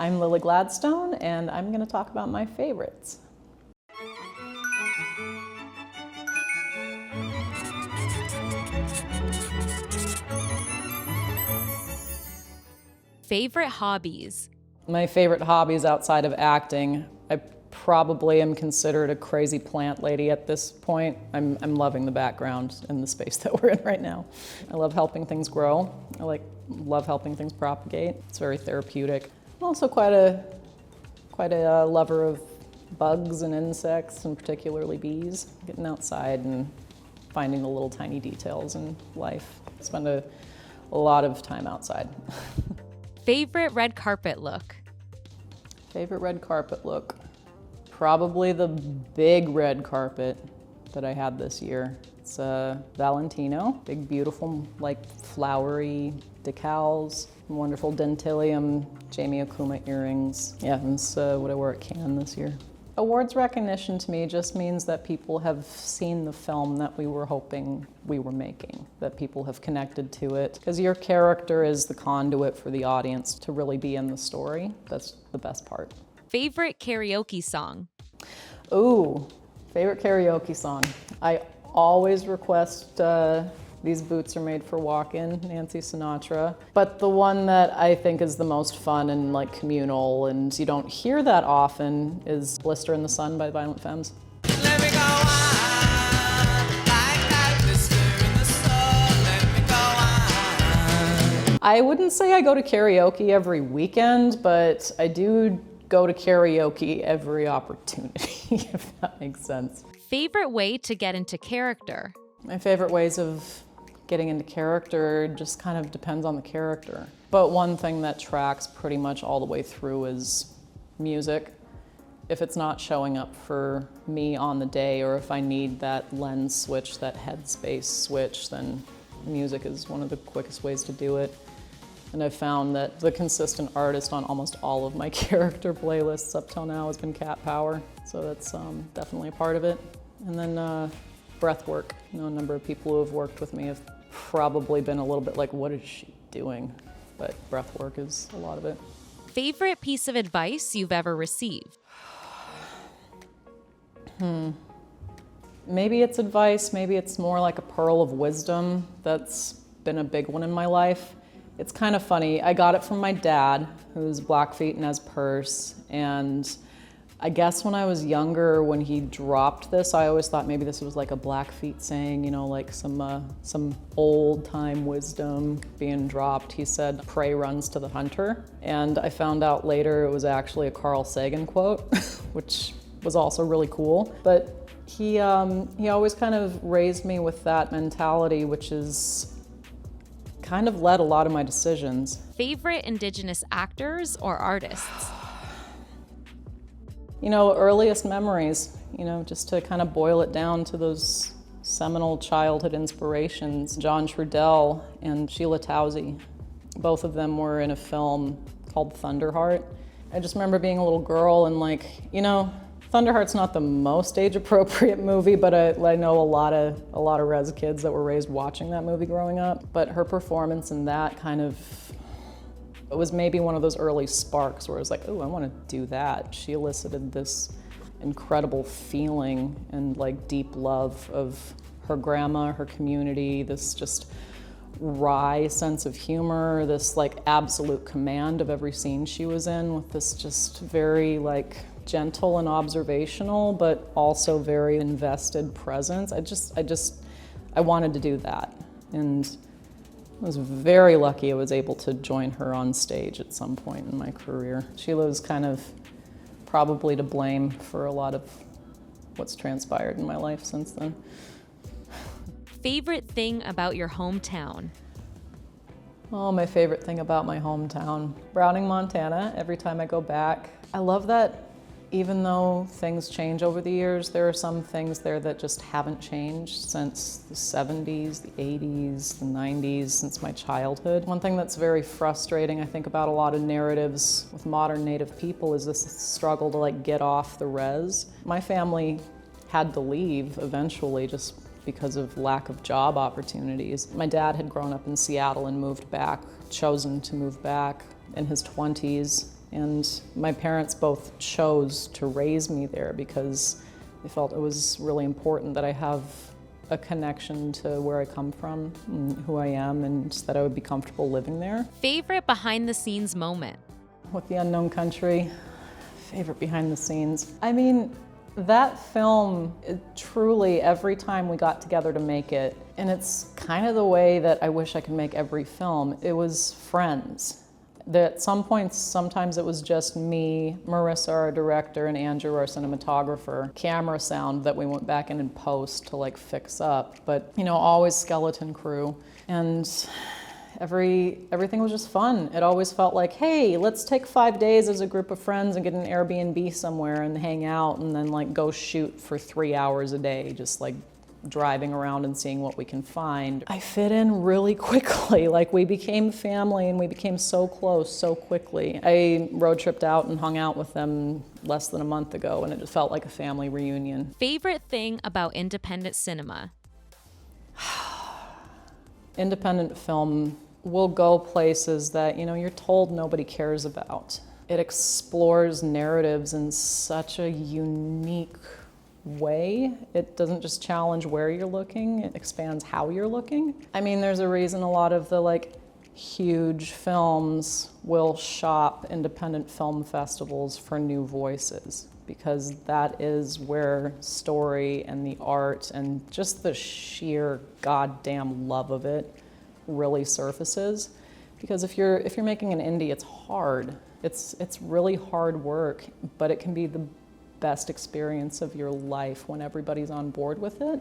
I'm Lily Gladstone, and I'm going to talk about my favorites. Favorite hobbies? My favorite hobbies outside of acting, I probably am considered a crazy plant lady at this point. I'm loving the background and the space that we're in right now. I love helping things grow. I love helping things propagate. It's very therapeutic. I'm also quite a lover of bugs and insects, and particularly bees. Getting outside and finding the little tiny details in life. I spend a lot of time outside. Favorite red carpet look? Favorite red carpet look? Probably the big red carpet that I had this year. It's Valentino, big, beautiful, flowery decals, wonderful dentillium Jamie Okuma earrings. Yeah, that's what I wore at Cannes this year. Awards recognition to me just means that people have seen the film that we were hoping we were making, that people have connected to it. Because your character is the conduit for the audience to really be in the story. That's the best part. Favorite karaoke song? Ooh, favorite karaoke song. I always request These Boots Are Made for Walkin', Nancy Sinatra. But the one that I think is the most fun and communal, and you don't hear that often, is Blister in the Sun by Violent Femmes. Let me go on, like that blister in the sun, let me go on. I wouldn't say I go to karaoke every weekend, but I do go to karaoke every opportunity, if that makes sense. Favorite way to get into character? My favorite ways of getting into character just kind of depends on the character. But one thing that tracks pretty much all the way through is music. If it's not showing up for me on the day, or if I need that lens switch, that headspace switch, then music is one of the quickest ways to do it. And I've found that the consistent artist on almost all of my character playlists up till now has been Cat Power. So that's definitely a part of it. And then breath work. A number of people who have worked with me have probably been a little bit like, what is she doing? But breath work is a lot of it. Favorite piece of advice you've ever received? Maybe it's advice, maybe it's more like a pearl of wisdom. That's been a big one in my life. It's kind of funny. I got it from my dad, who's Blackfeet and has Purse, and I guess when I was younger, when he dropped this, I always thought maybe this was like a Blackfeet saying, some old-time wisdom being dropped. He said, "Prey runs to the hunter." And I found out later it was actually a Carl Sagan quote, which was also really cool. But he always kind of raised me with that mentality, which is kind of led a lot of my decisions. Favorite Indigenous actors or artists? Earliest memories, just to kind of boil it down to those seminal childhood inspirations. John Trudell and Sheila Tousey, both of them were in a film called Thunderheart. I just remember being a little girl and Thunderheart's not the most age-appropriate movie, but I know a lot of res kids that were raised watching that movie growing up. But her performance in that it was maybe one of those early sparks where I was like, oh, I want to do that. She elicited this incredible feeling and deep love of her grandma, her community, this just wry sense of humor, this absolute command of every scene she was in, with this just very gentle and observational, but also very invested presence. I wanted to do that. And I was very lucky I was able to join her on stage at some point in my career. Sheila's kind of probably to blame for a lot of what's transpired in my life since then. Favorite thing about your hometown? Oh, my favorite thing about my hometown. Browning, Montana, every time I go back. I love that even though things change over the years, there are some things there that just haven't changed since the 70s, the 80s, the 90s, since my childhood. One thing that's very frustrating, I think, about a lot of narratives with modern Native people is this struggle to get off the res. My family had to leave eventually just because of lack of job opportunities. My dad had grown up in Seattle and moved back, chosen to move back in his 20s. And my parents both chose to raise me there because they felt it was really important that I have a connection to where I come from and who I am, and that I would be comfortable living there. Favorite behind the scenes moment? With The Unknown Country, favorite behind the scenes. I mean, that film, truly, every time we got together to make it, and it's kind of the way that I wish I could make every film, it was friends. At some points, sometimes it was just me, Marissa, our director, and Andrew, our cinematographer, camera sound that we went back in and post to like fix up, but always skeleton crew. And everything was just fun. It always felt like, hey, let's take 5 days as a group of friends and get an Airbnb somewhere and hang out and then like go shoot for 3 hours a day, just like driving around and seeing what we can find. I fit in really quickly. Like, we became family and we became so close so quickly. I road tripped out and hung out with them less than a month ago, and it just felt like a family reunion. Favorite thing about independent cinema? Independent film will go places that, you're told nobody cares about. It explores narratives in such a unique way. It doesn't just challenge where you're looking, it expands how you're looking. I mean, there's a reason a lot of the huge films will shop independent film festivals for new voices, because that is where story and the art and just the sheer goddamn love of it really surfaces. Because if you're making an indie, it's hard. It's really hard work, but it can be the best experience of your life when everybody's on board with it.